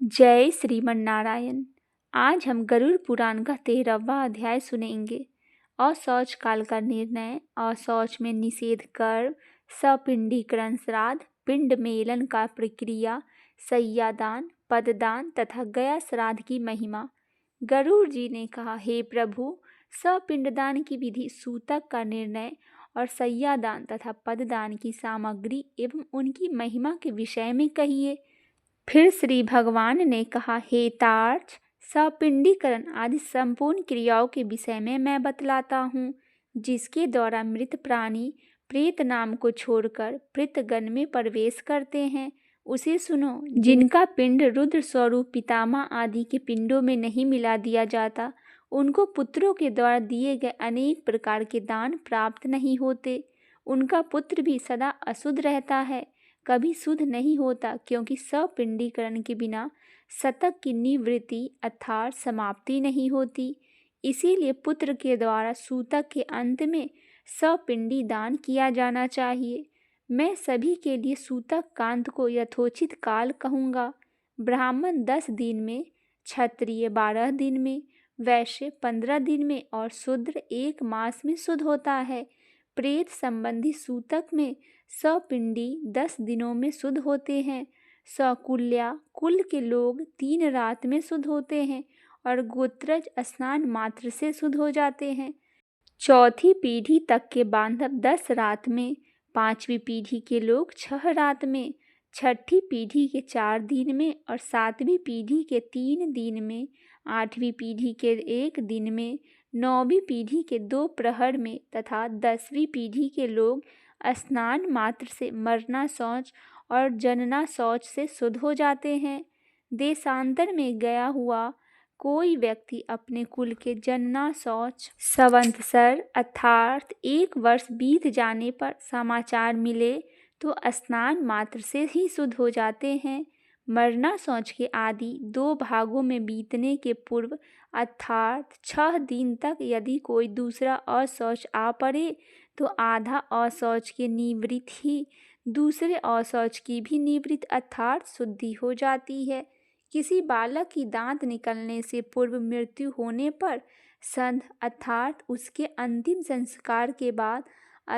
जय श्रीमन नारायण। आज हम गरुड़ पुराण का 13वां अध्याय सुनेंगे। अशौच काल का निर्णय, अशौच में निषेध कर्म, सपिंडीकरण श्राद्ध, पिंड मेलन का प्रक्रिया, सय्यादान, पददान तथा गया श्राद्ध की महिमा। गरुड़ जी ने कहा, हे प्रभु, सपिंडदान की विधि, सूतक का निर्णय और सय्यादान तथा पददान की सामग्री एवं उनकी महिमा के विषय में कहिए। फिर श्री भगवान ने कहा, हे तार्क्ष, सपिंडीकरण आदि संपूर्ण क्रियाओं के विषय में मैं बतलाता हूँ, जिसके द्वारा मृत प्राणी प्रेत नाम को छोड़कर प्रेतगण में प्रवेश करते हैं, उसे सुनो। जिनका पिंड रुद्र स्वरूप पितामह आदि के पिंडों में नहीं मिला दिया जाता, उनको पुत्रों के द्वारा दिए गए अनेक प्रकार के दान प्राप्त नहीं होते। उनका पुत्र भी सदा अशुद्ध रहता है, कभी शुद्ध नहीं होता, क्योंकि सपिंडीकरण के बिना शतक की निवृत्ति अर्थात समाप्ति नहीं होती। इसीलिए पुत्र के द्वारा सूतक के अंत में सपिंडी दान किया जाना चाहिए। मैं सभी के लिए सूतक कांत को यथोचित काल कहूँगा। ब्राह्मण 10 दिन में, क्षत्रिय 12 दिन में, वैश्य 15 दिन में और शूद्र 1 मास में शुद्ध होता है। प्रेत संबंधी सूतक में सपिंडी 10 दिनों में शुद्ध होते हैं। सकुल्या कुल के लोग 3 रात में शुद्ध होते हैं और गोत्रज स्नान मात्र से शुद्ध हो जाते हैं। चौथी पीढ़ी तक के बांधव 10 रात में, 5वीं पीढ़ी के लोग 6 रात में, 6ठी पीढ़ी के 4 दिन में और 7वीं पीढ़ी के 3 दिन में, 8वीं पीढ़ी के 1 दिन में, 9वीं पीढ़ी के 2 प्रहर में तथा 10वीं पीढ़ी के लोग स्नान मात्र से मरना शौच और जनना शौच से शुद्ध हो जाते हैं। देशांतर में गया हुआ कोई व्यक्ति अपने कुल के जनना शौच संवत्सर अर्थात 1 वर्ष बीत जाने पर समाचार मिले तो स्नान मात्र से ही शुद्ध हो जाते हैं। मरना शौच के आदि 2 भागों में बीतने के पूर्व अर्थात 6 दिन तक यदि कोई दूसरा अशौच आ पड़े तो आधा अशौच के निवृत्त ही दूसरे अशौच की भी निवृत्त अर्थात शुद्धि हो जाती है। किसी बालक की दांत निकलने से पूर्व मृत्यु होने पर संध अर्थात उसके अंतिम संस्कार के बाद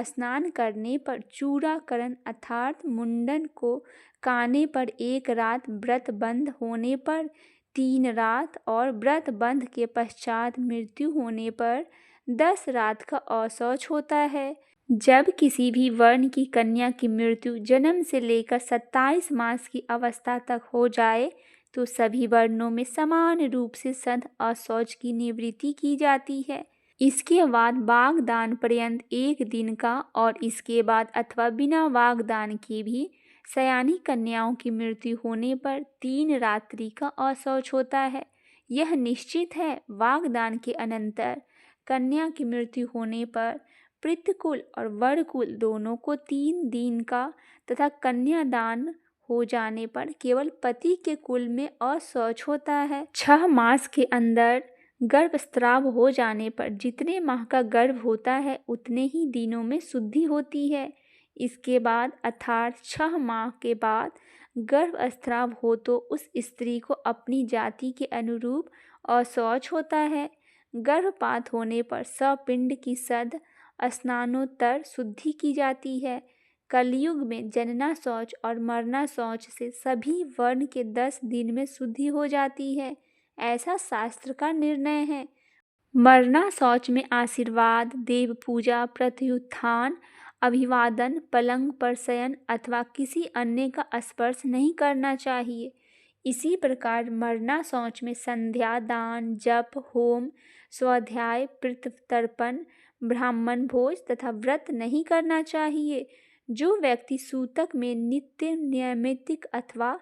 स्नान करने पर, चूड़ाकरण अर्थात मुंडन को काने पर 1 रात, व्रत बंध होने पर 3 रात और व्रत बंध के पश्चात मृत्यु होने पर 10 रात का अशौच होता है। जब किसी भी वर्ण की कन्या की मृत्यु जन्म से लेकर 27 मास की अवस्था तक हो जाए तो सभी वर्णों में समान रूप से संध अशौच की निवृत्ति की जाती है। इसके बाद वागदान पर्यंत 1 दिन का और इसके बाद अथवा बिना वागदान के भी सयानी कन्याओं की मृत्यु होने पर 3 रात्रि का अशौच होता है। यह निश्चित है, वागदान के अनंतर कन्या की मृत्यु होने पर पितृकुल और वरकुल दोनों को 3 दिन का तथा कन्यादान हो जाने पर केवल पति के कुल में अशौच होता है। 6 मास के अंदर गर्भस्राव हो जाने पर जितने माह का गर्भ होता है उतने ही दिनों में शुद्धि होती है। इसके बाद अर्थात 6 माह के बाद गर्भस्राव हो तो उस स्त्री को अपनी जाति के अनुरूप अशौच होता है। गर्भपात होने पर सपिंड की सद स्नानोत्तर शुद्धि की जाती है। कलयुग में जनना शौच और मरना शौच से सभी वर्ण के 10 दिन में शुद्धि हो जाती है, ऐसा शास्त्र का निर्णय है। मरना शौच में आशीर्वाद, देव पूजा, प्रत्युत्थान, अभिवादन, पलंग पर शयन अथवा किसी अन्य का स्पर्श नहीं करना चाहिए। इसी प्रकार मरना शौच में संध्या, दान, जप, होम, स्वाध्याय, पितृतर्पण, ब्राह्मण भोज तथा व्रत नहीं करना चाहिए। जो व्यक्ति सूतक में नित्य नैमित्तिक अथवा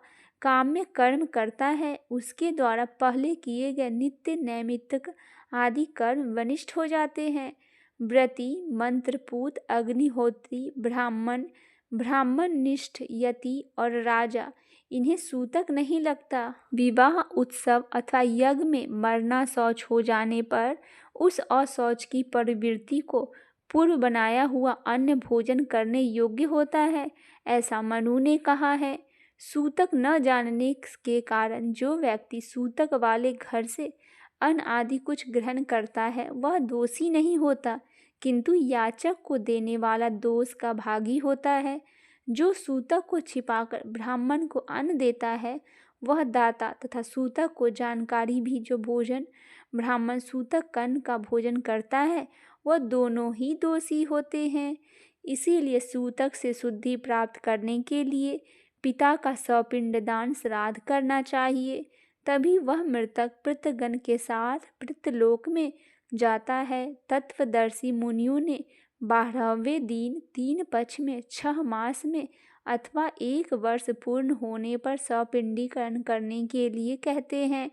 काम्य कर्म करता है, उसके द्वारा पहले किए गए नित्य नैमित्तिक आदि कर्म वनिष्ठ हो जाते हैं। व्रती, मंत्रपूत, अग्निहोत्री, ब्राह्मण, ब्राह्मणनिष्ठ, यति और राजा, इन्हें सूतक नहीं लगता। विवाह उत्सव अथवा यज्ञ में मरना शौच हो जाने पर उस अशौच की प्रवृत्ति को पूर्व बनाया हुआ अन्न भोजन करने योग्य होता है, ऐसा मनु ने कहा है। सूतक न जानने के कारण जो व्यक्ति सूतक वाले घर से अन्न आदि कुछ ग्रहण करता है वह दोषी नहीं होता, किंतु याचक को देने वाला दोष का भागी होता है। जो सूतक को छिपाकर ब्राह्मण को अन्न देता है वह दाता तथा सूतक को जानकारी भी जो भोजन ब्राह्मण सूतक कर्ण का भोजन करता है वह दोनों ही दोषी होते हैं। इसीलिए सूतक से शुद्धि प्राप्त करने के लिए पिता का सपिंड दान श्राद्ध करना चाहिए, तभी वह मृतक पितृगण के साथ पितृलोक में जाता है। तत्वदर्शी मुनियों ने 12वें दिन 3 पक्ष में 6 मास में अथवा 1 वर्ष पूर्ण होने पर सपिंडीकरण करने के लिए कहते हैं।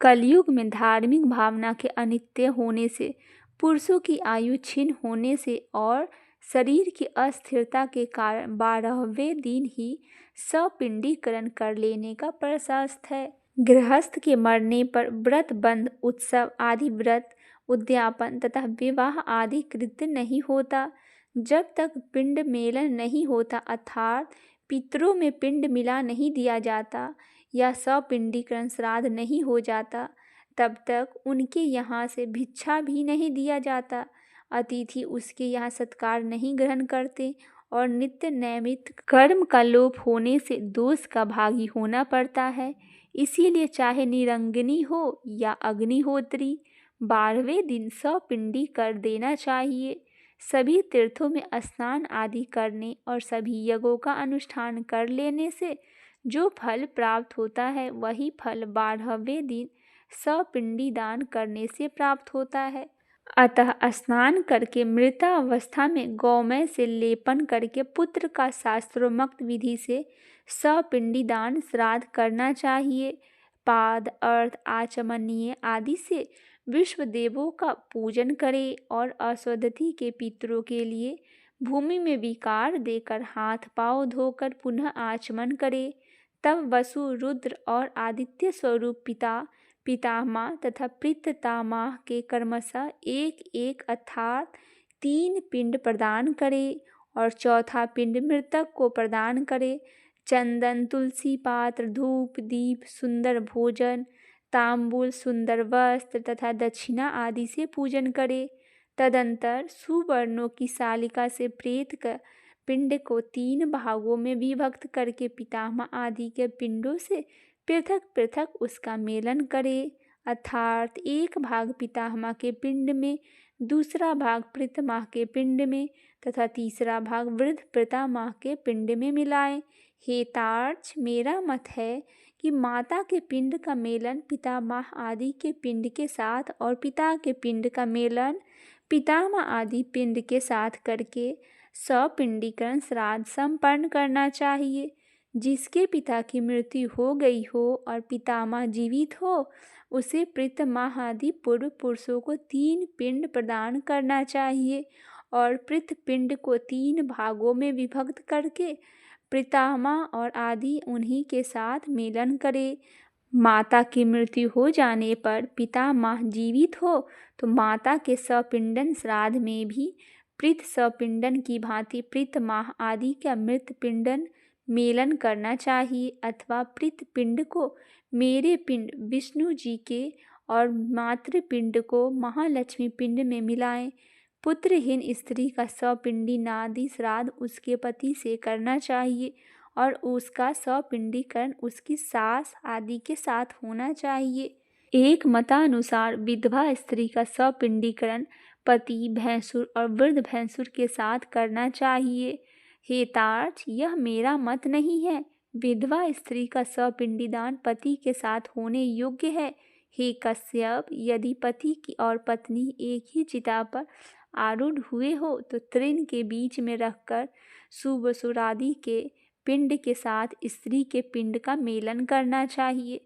कलयुग में धार्मिक भावना के अनित्य होने से, पुरुषों की आयु क्षीण होने से और शरीर की अस्थिरता के कारण 12वें दिन ही सपिंडीकरण कर लेने का प्रशस्त है। गृहस्थ के मरने पर व्रत बंध उत्सव आदि व्रत उद्यापन तथा विवाह आदि कृत्य नहीं होता। जब तक पिंड मेलन नहीं होता अर्थात पितरों में पिंड मिला नहीं दिया जाता या सपिंडीकरण श्राद्ध नहीं हो जाता, तब तक उनके यहाँ से भिक्षा भी नहीं दिया जाता। अतिथि उसके यहाँ सत्कार नहीं ग्रहण करते और नित्य नैमित्त कर्म का लोप होने से दोष का भागी होना पड़ता है। इसीलिए चाहे निरंगिनी हो या अग्निहोत्री 12वें दिन सपिंडी कर देना चाहिए। सभी तीर्थों में स्नान आदि करने और सभी यज्ञों का अनुष्ठान कर लेने से जो फल प्राप्त होता है वही फल 12वें दिन सपिंडी दान करने से प्राप्त होता है। अतः स्नान करके मृतावस्था में गौमय से लेपन करके पुत्र का शास्त्रोक्त विधि से सपिंडी दान श्राद्ध करना चाहिए। पाद अर्थ आचमनीय आदि से विश्व देवों का पूजन करे और अश्वदधि के पितरों के लिए भूमि में विकार देकर हाथ पांव धोकर पुनः आचमन करे। तब वसु रुद्र और आदित्य स्वरूप पिता पितामह तथा पितृतामह के क्रमशः 1-1 अर्थात 3 पिंड प्रदान करे और चौथा पिंड मृतक को प्रदान करे। चंदन तुलसी पात्र धूप दीप सुंदर भोजन तांबूल सुंदर वस्त्र तथा दक्षिणा आदि से पूजन करे। तदंतर सुवर्णों की शालिका से प्रेत का पिंड को 3 भागों में विभक्त करके पितामह आदि के पिंडों से पृथक पृथक उसका मेलन करे, अर्थात एक भाग पितामह के पिंड में, दूसरा भाग पितामह के पिंड में तथा तीसरा भाग वृद्ध पितामह के पिंड में मिलाएं। हेतार्थ मेरा मत है कि माता के पिंड का मेलन पितामह आदि के पिंड के साथ और पिता के पिंड का मेलन पितामह आदि पिंड के साथ करके सपिंडीकरण श्राद्ध संपन्न करना चाहिए। जिसके पिता की मृत्यु हो गई हो और पितामह जीवित हो उसे पितामह आदि पूर्व पुरुषों को 3 पिंड प्रदान करना चाहिए और पितृ पिंड को 3 भागों में विभक्त करके पितामह और आदि उन्हीं के साथ मिलन करे। माता की मृत्यु हो जाने पर पितामह जीवित हो तो माता के सपिंडन श्राद्ध में भी पितृ सपिंडन की भांति पितामह आदि का मृत पिंडन मेलन करना चाहिए, अथवा पितृ पिंड को मेरे पिंड विष्णु जी के और मातृपिंड को महालक्ष्मी पिंड में मिलाएं। पुत्रहीन स्त्री का सपिंडी नादि श्राद्ध उसके पति से करना चाहिए और उसका सपिंडीकरण उसकी सास आदि के साथ होना चाहिए। एक मतानुसार विधवा स्त्री का सपिंडीकरण पति भैंसुर और वृद्ध भैंसुर के साथ करना चाहिए। हेतार्थ यह मेरा मत नहीं है। विधवा स्त्री का सपिंडीदान पति के साथ होने योग्य है। हे कश्यप, यदि पति की और पत्नी एक ही चिता पर आरूढ़ हुए हो तो तृण के बीच में रखकर सुबसुरादि के पिंड के साथ स्त्री के पिंड का मेलन करना चाहिए।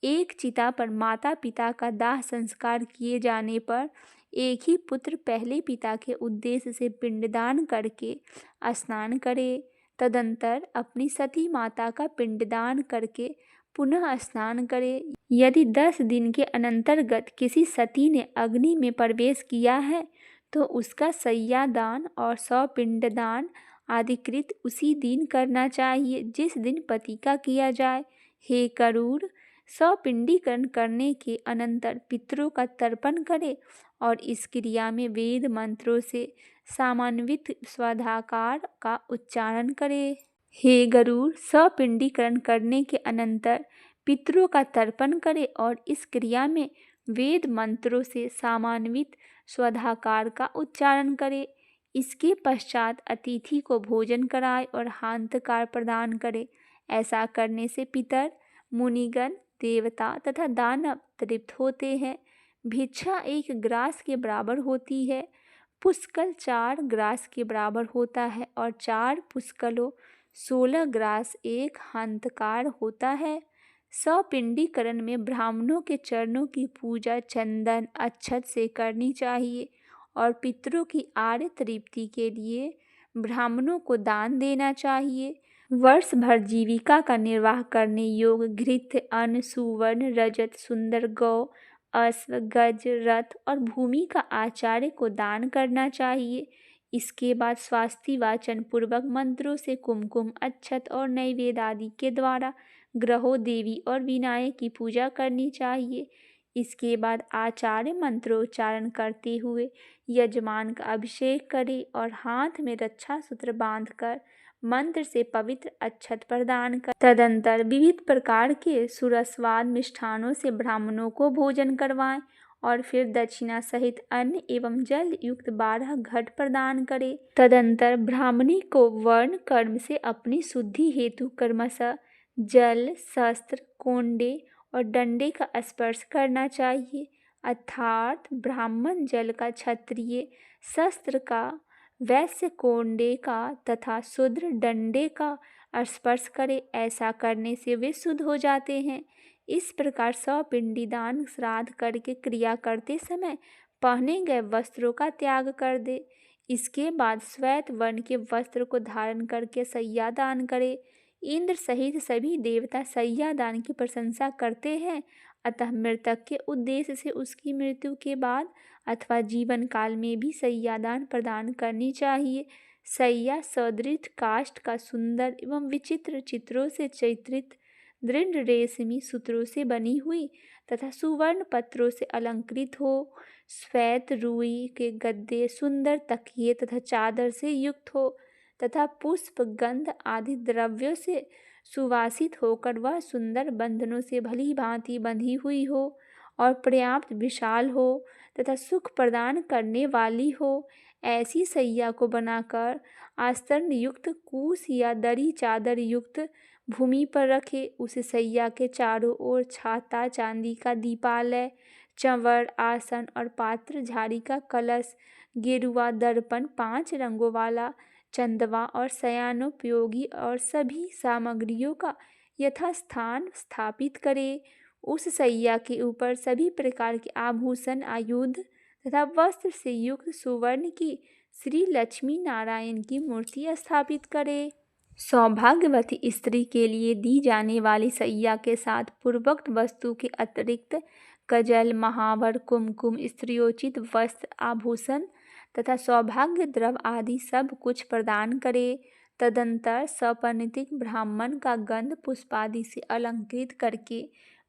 एक चिता पर माता पिता का दाह संस्कार किए जाने पर एक ही पुत्र पहले पिता के उद्देश्य से पिंडदान करके स्नान करे, तदंतर अपनी सती माता का पिंडदान करके पुनः स्नान करे। यदि 10 दिन के अनंतर्गत किसी सती ने अग्नि में प्रवेश किया है तो उसका शय्यादान और सपिंडदान अधिकृत उसी दिन करना चाहिए जिस दिन पति का किया जाए। हे गरुड़, सपिंडीकरण करने के अनंतर पितरों का तर्पण करे और इस क्रिया में वेद मंत्रों से समन्वित स्वाधाकार का उच्चारण करे। हे गरुड़, सपिंडीकरण करने के अनंतर पितरों का तर्पण करे और इस क्रिया में वेद मंत्रों से समन्वित स्वाधाकार का उच्चारण करे। इसके पश्चात अतिथि को भोजन कराए और हांतकार प्रदान करे। ऐसा करने से पितर, मुनिगण, देवता तथा दानव तृप्त होते हैं। भिक्षा 1 ग्रास के बराबर होती है। पुष्कल 4 ग्रास के बराबर होता है और 4 पुष्कलों 16 ग्रास 1 हांतकार होता है। सपिंडीकरण में ब्राह्मणों के चरणों की पूजा चंदन अक्षत से करनी चाहिए और पितरों की आर्य तृप्ति के लिए ब्राह्मणों को दान देना चाहिए। वर्ष भर जीविका का निर्वाह करने योग्य घृत, अन्न, सुवर्ण, रजत, सुंदर गौ, अश्व, गज, रथ और भूमि का आचार्य को दान करना चाहिए। इसके बाद स्वास्ति वाचन पूर्वक मंत्रों से कुमकुम, अक्षत और नैवेद्य आदि के द्वारा ग्रहों, देवी और विनायक की पूजा करनी चाहिए। इसके बाद आचार्य मंत्रोच्चारण करते हुए यजमान का अभिषेक करे और हाथ में रक्षा सूत्र बांधकर मंत्र से पवित्र अक्षत प्रदान कर तदंतर विविध प्रकार के सुरस्वाद मिष्ठानों से ब्राह्मणों को भोजन करवाएं और फिर दक्षिणा सहित अन्न एवं जल युक्त 12 घट प्रदान करे। तदंतर ब्राह्मणी को वर्ण कर्म से अपनी शुद्धि हेतु क्रमशः जल, शस्त्र, कोंडे और डंडे का स्पर्श करना चाहिए, अर्थात ब्राह्मण जल का क्षत्रिय, शस्त्र का वैश्य, कोंडे का तथा शूद्र डंडे का स्पर्श करे। ऐसा करने से वे शुद्ध हो जाते हैं। इस प्रकार सपिंडी दान श्राद्ध करके क्रिया करते समय पहने गए वस्त्रों का त्याग कर दे। इसके बाद श्वेत वर्ण के वस्त्र को धारण करके शय्या दान करे। इंद्र सहित सभी देवता शय्या दान की प्रशंसा करते हैं, अतः मृतक के उद्देश्य से उसकी मृत्यु के बाद अथवा जीवन काल में भी शय्या दान प्रदान करनी चाहिए। शय्या सदृढ़ काष्ठ का सुंदर एवं विचित्र चित्रों से चित्रित दृढ़ रेशमी सूत्रों से बनी हुई तथा सुवर्ण पत्रों से अलंकृत हो। श्वेत रुई के गद्दे, सुंदर तकिए तथा चादर से युक्त हो तथा पुष्प, गंध आदि द्रव्यों से सुवासित होकर वह सुंदर बंधनों से भली भांति बंधी हुई हो और पर्याप्त विशाल हो तथा सुख प्रदान करने वाली हो। ऐसी शैया को बनाकर आस्तरण युक्त कूस या दरी चादर युक्त भूमि पर रखे। उस शैया के चारों ओर छाता, चांदी का दीपालय, चंवर, आसन और पात्र, झाड़ी का कलश, गेरुआ दर्पण, 5 रंगों वाला चंदवा और शयनोपयोगी और सभी सामग्रियों का यथास्थान स्थापित करे। उस शैया के ऊपर सभी प्रकार के आभूषण, आयुध तथा वस्त्र से युक्त सुवर्ण की श्री लक्ष्मी नारायण की मूर्ति स्थापित करे। सौभाग्यवती स्त्री के लिए दी जाने वाली शैया के साथ पूर्वोक्त वस्तु के अतिरिक्त कजल, महावर, कुमकुम, स्त्रियोचित वस्त्र, आभूषण तथा सौभाग्य द्रव आदि सब कुछ प्रदान करे। तदंतर सपरिणित ब्राह्मण का गंध पुष्प आदि से अलंकृत करके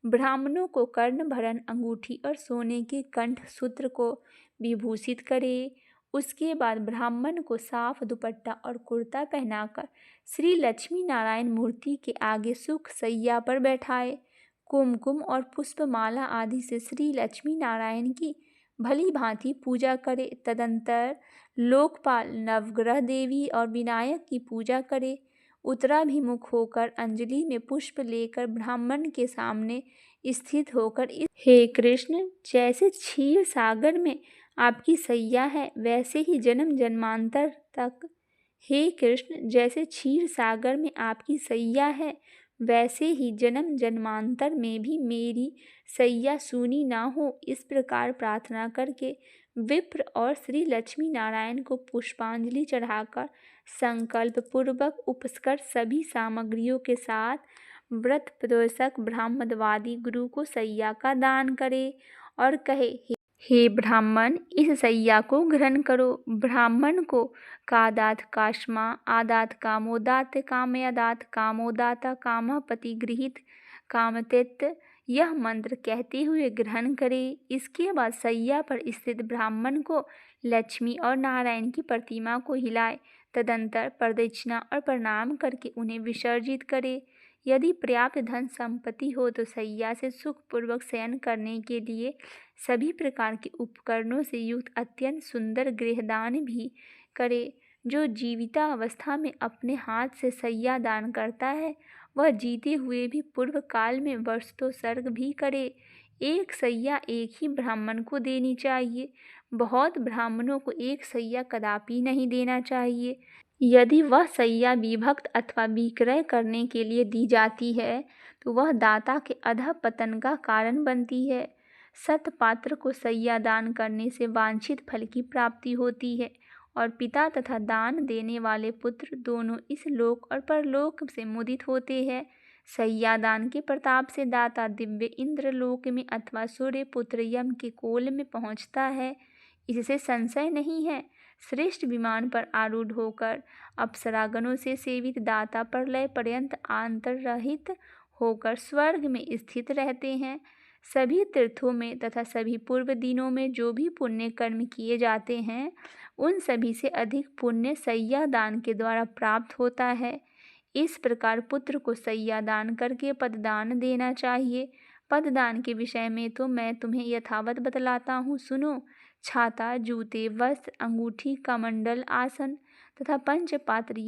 ब्राह्मणों को कर्णभरण, अंगूठी और सोने के कंठ सूत्र को विभूषित करे। उसके बाद ब्राह्मण को साफ दुपट्टा और कुर्ता पहनाकर श्री लक्ष्मी नारायण मूर्ति के आगे सुख शैया पर बैठाए। कुमकुम और पुष्पमाला आदि से श्री लक्ष्मी नारायण की भली भांति पूजा करे। तदंतर लोकपाल, नवग्रह देवी और विनायक की पूजा करे। उत्तराभिमुख होकर अंजलि में पुष्प लेकर ब्राह्मण के सामने स्थित होकर हे कृष्ण, जैसे क्षीर सागर में आपकी शैया है वैसे ही जन्म जन्मांतर तक हे कृष्ण, जैसे क्षीर सागर में आपकी शैया है वैसे ही जन्म जन्मांतर में भी मेरी शैया सूनी ना हो। इस प्रकार प्रार्थना करके विप्र और श्री लक्ष्मी नारायण को पुष्पांजलि चढ़ाकर संकल्प पूर्वक उपस्कर सभी सामग्रियों के साथ व्रत प्रदोषक ब्राह्मणवादी गुरु को शैया का दान करे और कहे, हे ब्राह्मण, इस सैया को ग्रहण करो। ब्राह्मण को कादात काश्मा आदात कामोदात कामयादात कामोदाता कामः पति गृहीत कामतेत यह मंत्र कहते हुए ग्रहण करे। इसके बाद सैया पर स्थित ब्राह्मण को लक्ष्मी और नारायण की प्रतिमा को हिलाए। तदंतर प्रदक्षिणा और प्रणाम करके उन्हें विसर्जित करे। यदि पर्याप्त धन संपत्ति हो तो सैया से सुखपूर्वक शयन करने के लिए सभी प्रकार के उपकरणों से युक्त अत्यंत सुंदर गृहदान भी करे। जो जीवितावस्था में अपने हाथ से सैया दान करता है वह जीते हुए भी पूर्व काल में वर्षोत्सर्ग भी करे। एक सैया एक ही ब्राह्मण को देनी चाहिए। बहुत ब्राह्मणों को एक सैया कदापि नहीं देना चाहिए। यदि वह सैया विभक्त अथवा विक्रय करने के लिए दी जाती है तो वह दाता के अधःपतन का कारण बनती है। सत्पात्र को सैया दान करने से वांछित फल की प्राप्ति होती है और पिता तथा दान देने वाले पुत्र दोनों इस लोक और परलोक से मुदित होते हैं। सैया दान के प्रताप से दाता दिव्य इंद्रलोक में अथवा सूर्य पुत्र यम के कोल में पहुँचता है, इससे संशय नहीं है। श्रेष्ठ विमान पर आरूढ़ होकर अप्सरागणों से सेवित दाता प्रलय पर्यंत आंतररहित होकर स्वर्ग में स्थित रहते हैं। सभी तीर्थों में तथा सभी पूर्व दिनों में जो भी पुण्य कर्म किए जाते हैं उन सभी से अधिक पुण्य सैया दान के द्वारा प्राप्त होता है। इस प्रकार पुत्र को सैया दान करके पददान देना चाहिए। पददान के विषय में तो मैं तुम्हें यथावत बतलाता हूँ, सुनो। छाता, जूते, वस्त्र, अंगूठी, कमंडल, आसन तथा पंचपात्र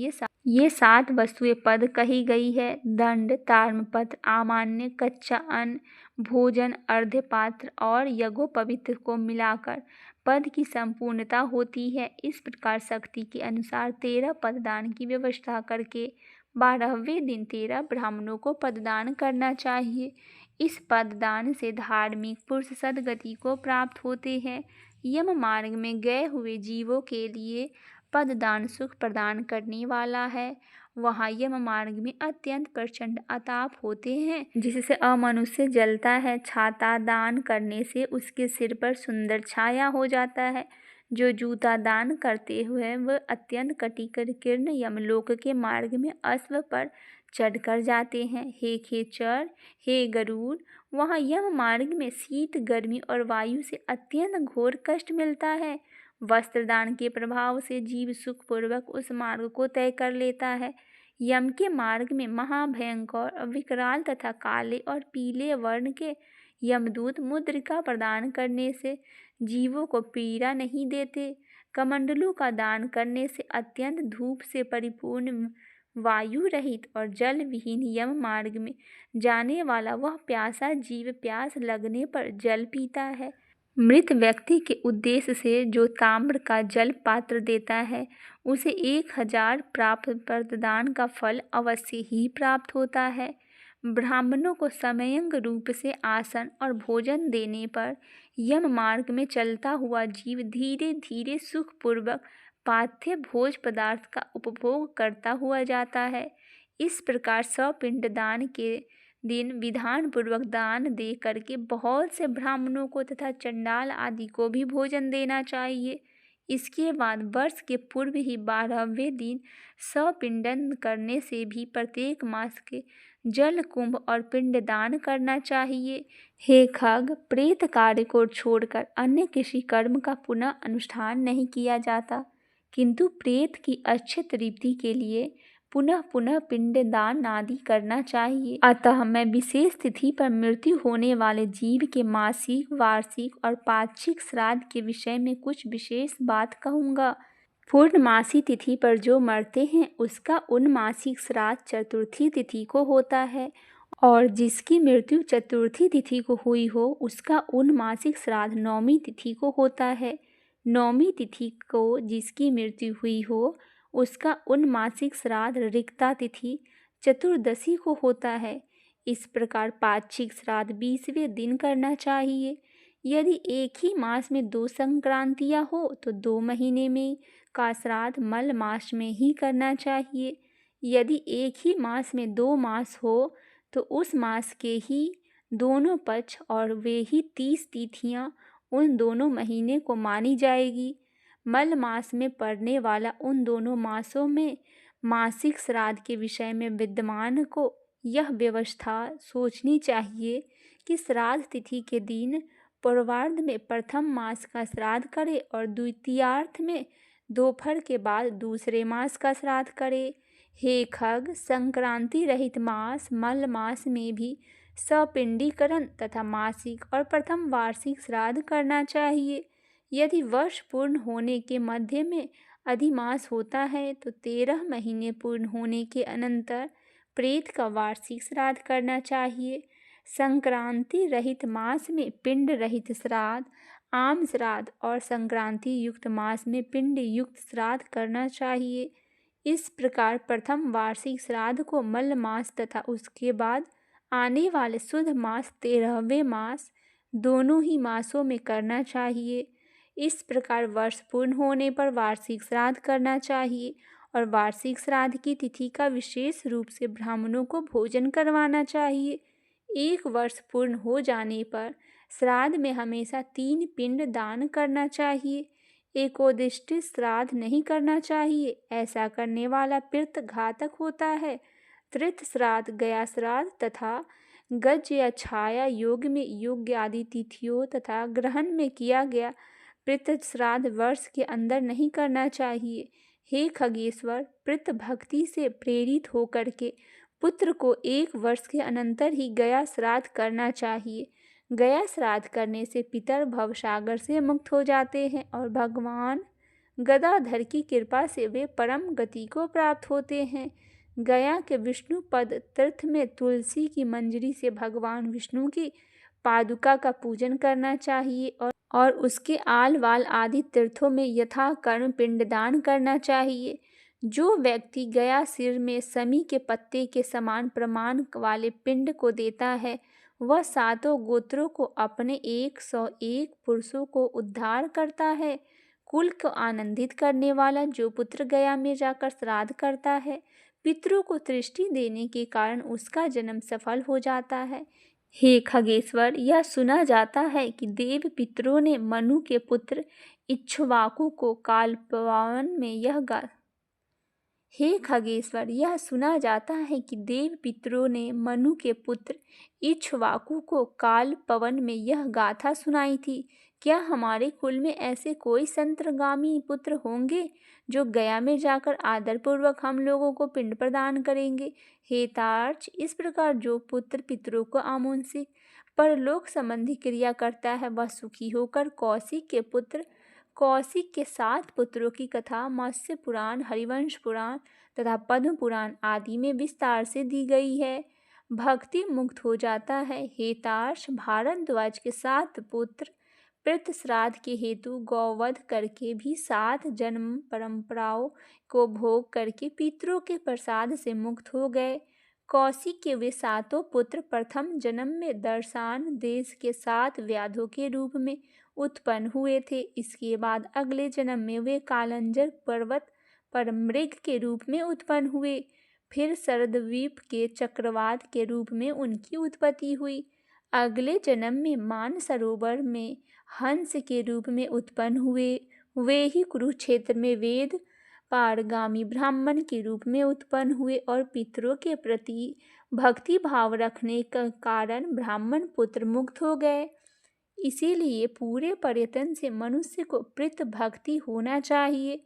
ये 7 वस्तुएं पद कही गई है। दंड, ताम्रपत्र, आमान्य, कच्चा अन्न, भोजन, अर्धपात्र और यज्ञोपवीत को मिलाकर पद की संपूर्णता होती है। इस प्रकार शक्ति के अनुसार 13 पददान की व्यवस्था करके 12वें दिन 13 ब्राह्मणों को पददान करना चाहिए। इस पददान से धार्मिक पुरुष सद्गति को प्राप्त होते हैं। यम मार्ग में गए हुए जीवों के लिए पददान सुख प्रदान करने वाला है। वहाँ यम मार्ग में अत्यंत प्रचंड अताप होते हैं जिससे अमनुष्य जलता है। छाता दान करने से उसके सिर पर सुंदर छाया हो जाता है। जो जूता दान करते हुए वह अत्यंत कटिकीर्ण यमलोक के मार्ग में अश्व पर चढ़कर जाते हैं। हे खेचर, हे गरुड़, वहाँ यम मार्ग में शीत, गर्मी और वायु से अत्यंत घोर कष्ट मिलता है। वस्त्रदान के प्रभाव से जीव सुखपूर्वक उस मार्ग को तय कर लेता है। यम के मार्ग में महाभयंकर, विकराल तथा काले और पीले वर्ण के यमदूत मुद्रिका प्रदान करने से जीवों को पीड़ा नहीं देते। कमंडलों का दान करने से अत्यंत धूप से परिपूर्ण, वायु रहित और जल विहीन यम मार्ग में जाने वाला वह प्यासा जीव प्यास लगने पर जल पीता है। मृत व्यक्ति के उद्देश्य से जो ताम्र का जल पात्र देता है उसे 1000 प्राप्त पददान का फल अवश्य ही प्राप्त होता है। ब्राह्मणों को समयंग रूप से आसन और भोजन देने पर यम मार्ग में चलता हुआ जीव धीरे धीरे सुखपूर्वक पाथ्य भोज पदार्थ का उपभोग करता हुआ जाता है। इस प्रकार सपिंड दान के दिन विधान पूर्वक दान दे करके बहुत से ब्राह्मणों को तथा चंडाल आदि को भी भोजन देना चाहिए। इसके बाद वर्ष के पूर्व ही 12वें दिन सपिंडन करने से भी प्रत्येक मास के जल कुंभ और पिंडदान करना चाहिए। हे खग, प्रेत कार्य को छोड़कर अन्य किसी कर्म का पुनः अनुष्ठान नहीं किया जाता, किंतु प्रेत की अच्छी तृप्ति के लिए पुनः पुनः पिंडदान आदि करना चाहिए। अतः मैं विशेष तिथि पर मृत्यु होने वाले जीव के मासिक, वार्षिक और पाक्षिक श्राद्ध के विषय में कुछ विशेष बात कहूँगा। पूर्णमासी तिथि पर जो मरते हैं उसका उनमासिक श्राद्ध चतुर्थी तिथि को होता है और जिसकी मृत्यु चतुर्थी तिथि को हुई हो उसका उनमासिक श्राद्ध नौमी तिथि को होता है। नौमी तिथि को जिसकी मृत्यु हुई हो उसका उनमासिक श्राद्ध रिक्ता तिथि चतुर्दशी को होता है। इस प्रकार पाक्षिक श्राद्ध 20वें दिन करना चाहिए। यदि एक ही मास में 2 संक्रांतियाँ हो तो 2 महीने में का श्राद्ध मल मास में ही करना चाहिए। यदि एक ही मास में 2 मास हो तो उस मास के ही दोनों पक्ष और वे ही 30 तिथियाँ उन दोनों महीने को मानी जाएगी। मल मास में पड़ने वाला उन दोनों मासों में मासिक श्राद्ध के विषय में विद्वान को यह व्यवस्था सोचनी चाहिए कि श्राद्ध तिथि के दिन पूर्वार्ध में प्रथम मास का श्राद्ध करे और द्वितीयार्ध में दोपहर के बाद दूसरे मास का श्राद्ध करे। हे खग, संक्रांति रहित मास मल मास में भी सपिंडीकरण तथा मासिक और प्रथम वार्षिक श्राद्ध करना चाहिए। यदि वर्ष पूर्ण होने के मध्य में अधिमास होता है तो 13 महीने पूर्ण होने के अनंतर प्रेत का वार्षिक श्राद्ध करना चाहिए। संक्रांति रहित मास में पिंड रहित श्राद्ध, आम श्राद्ध और संक्रांति युक्त मास में पिंड युक्त श्राद्ध करना चाहिए। इस प्रकार प्रथम वार्षिक श्राद्ध को मल मास तथा उसके बाद आने वाले शुद्ध मास 13वें मास दोनों ही मासों में करना चाहिए। इस प्रकार वर्ष पूर्ण होने पर वार्षिक श्राद्ध करना चाहिए और वार्षिक श्राद्ध की तिथि का विशेष रूप से ब्राह्मणों को भोजन करवाना चाहिए। 1 वर्ष पूर्ण हो जाने पर श्राद्ध में हमेशा 3 पिंड दान करना चाहिए। एकोदिष्टि श्राद्ध नहीं करना चाहिए, ऐसा करने वाला पितृ घातक होता है। त्रिथ श्राद्ध, गया श्राद्ध तथा गज या छाया योग में योग्य आदि तिथियों तथा ग्रहण में किया गया पितृ श्राद्ध वर्ष के अंदर नहीं करना चाहिए। हे खगेश्वर, पितृ भक्ति से प्रेरित होकर के पुत्र को 1 वर्ष के अनंतर ही गया श्राद्ध करना चाहिए। गया श्राद्ध करने से पितर भवसागर से मुक्त हो जाते हैं और भगवान गदाधर की कृपा से वे परम गति को प्राप्त होते हैं। गया के विष्णु पद तीर्थ में तुलसी की मंजरी से भगवान विष्णु की पादुका का पूजन करना चाहिए और उसके आल वाल आदि तीर्थों में यथा कर्म पिंडदान करना चाहिए। जो व्यक्ति गया सिर में समी के पत्ते के समान प्रमाण वाले पिंड को देता है वह 7 गोत्रों को अपने 101 पुरुषों को उद्धार करता है। कुल को आनंदित करने वाला जो पुत्र गया में जाकर श्राद्ध करता है पितरों को दृष्टि देने के कारण उसका जन्म सफल हो जाता है। हे खगेश्वर, यह सुना जाता है कि देव पितरों ने मनु के पुत्र इक्ष्वाकु को कालपवन में यह गा हे खगेश्वर, यह सुना जाता है कि देव पितरों ने मनु के पुत्र इक्ष्वाकु को काल पवन में यह गाथा सुनाई थी। क्या हमारे कुल में ऐसे कोई संतगामी पुत्र होंगे जो गया में जाकर आदरपूर्वक हम लोगों को पिंड प्रदान करेंगे? हे तार्क्ष, इस प्रकार जो पुत्र पितरों को आमुंशिक परलोक संबंधी क्रिया करता है वह सुखी होकर कौशिक के पुत्र कौशिक के 7 पुत्रों की कथा मत्स्य पुराण, हरिवंश पुराण तथा पद्म पुराण आदि में विस्तार से दी गई है। भक्ति मुक्त हो जाता है। हे तार्क्ष, भारद्वाज के 7 पुत्र पितृ श्राद्ध के हेतु गौवध करके भी 7 जन्म परंपराओं को भोग करके पितरों के प्रसाद से मुक्त हो गए। कौशिक के वे 7 पुत्र प्रथम जन्म में दर्शान देश के 7 व्याधों के रूप में उत्पन्न हुए थे। इसके बाद अगले जन्म में वे कालंजर पर्वत पर मृग के रूप में उत्पन्न हुए। फिर शरद्वीप के चक्रवात के रूप में उनकी उत्पत्ति हुई। अगले जन्म में मानसरोवर में हंस के रूप में उत्पन्न हुए। वे ही कुरुक्षेत्र में वेद पारगामी ब्राह्मण के रूप में उत्पन्न हुए और पितरों के प्रति भक्ति भाव रखने के कारण ब्राह्मण पुत्र मुक्त हो गए। इसीलिए पूरे प्रयत्न से मनुष्य को पितृ भक्ति होना चाहिए।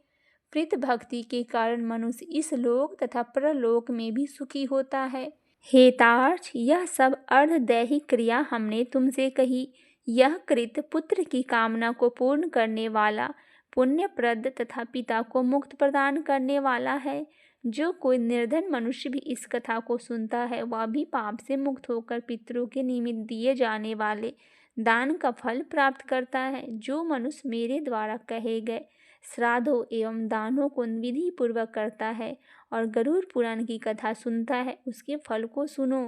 पितृ भक्ति के कारण मनुष्य इस लोक तथा परलोक में भी सुखी होता है। हे तार्क्ष, यह सब अर्धदैहिक क्रिया हमने तुमसे कही। यह कृत पुत्र की कामना को पूर्ण करने वाला, पुण्यप्रद तथा पिता को मुक्त प्रदान करने वाला है। जो कोई निर्धन मनुष्य भी इस कथा को सुनता है वह भी पाप से मुक्त होकर पितरों के निमित्त दिए जाने वाले दान का फल प्राप्त करता है। जो मनुष्य मेरे द्वारा कहे गए श्राद्धों एवं दानों को विधि पूर्वक करता है और गरुड़ पुराण की कथा सुनता है उसके फल को सुनो।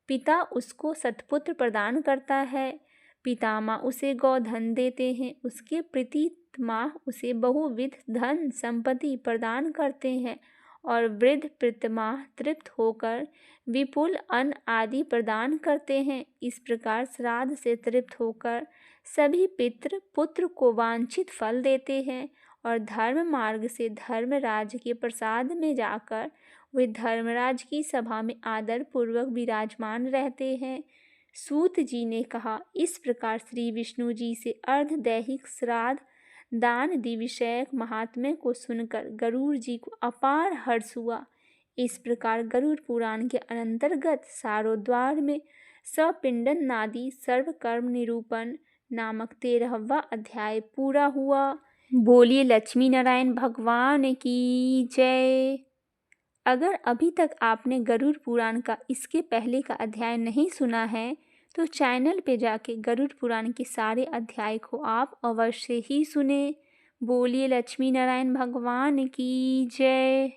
पिता उसको सत्पुत्र प्रदान करता है, पितामह उसे गौधन देते हैं, उसके पितामह उसे बहुविध धन संपत्ति प्रदान करते हैं और वृद्ध पितृमाह तृप्त होकर विपुल अन्न आदि प्रदान करते हैं। इस प्रकार श्राद्ध से तृप्त होकर सभी पितृ पुत्र को वांछित फल देते हैं और धर्म मार्ग से धर्मराज के प्रसाद में जाकर वे धर्मराज की सभा में आदर पूर्वक विराजमान रहते हैं। सूत जी ने कहा, इस प्रकार श्री विष्णु जी से अर्धदैहिक श्राद्ध दान दी विषयक महात्म्य को सुनकर गरुड़ जी को अपार हर्ष हुआ। इस प्रकार गरुड़ पुराण के अंतर्गत सारोद्वार में सपिंडन नादी सर्वकर्म निरूपण नामक 13वां अध्याय पूरा हुआ। बोलिए लक्ष्मी नारायण भगवान की जय। अगर अभी तक आपने गरुड़ पुराण का इसके पहले का अध्याय नहीं सुना है तो चैनल पे जाके गरुड़ पुराण के सारे अध्याय को आप अवश्य ही सुने। बोलिए लक्ष्मी नारायण भगवान की जय।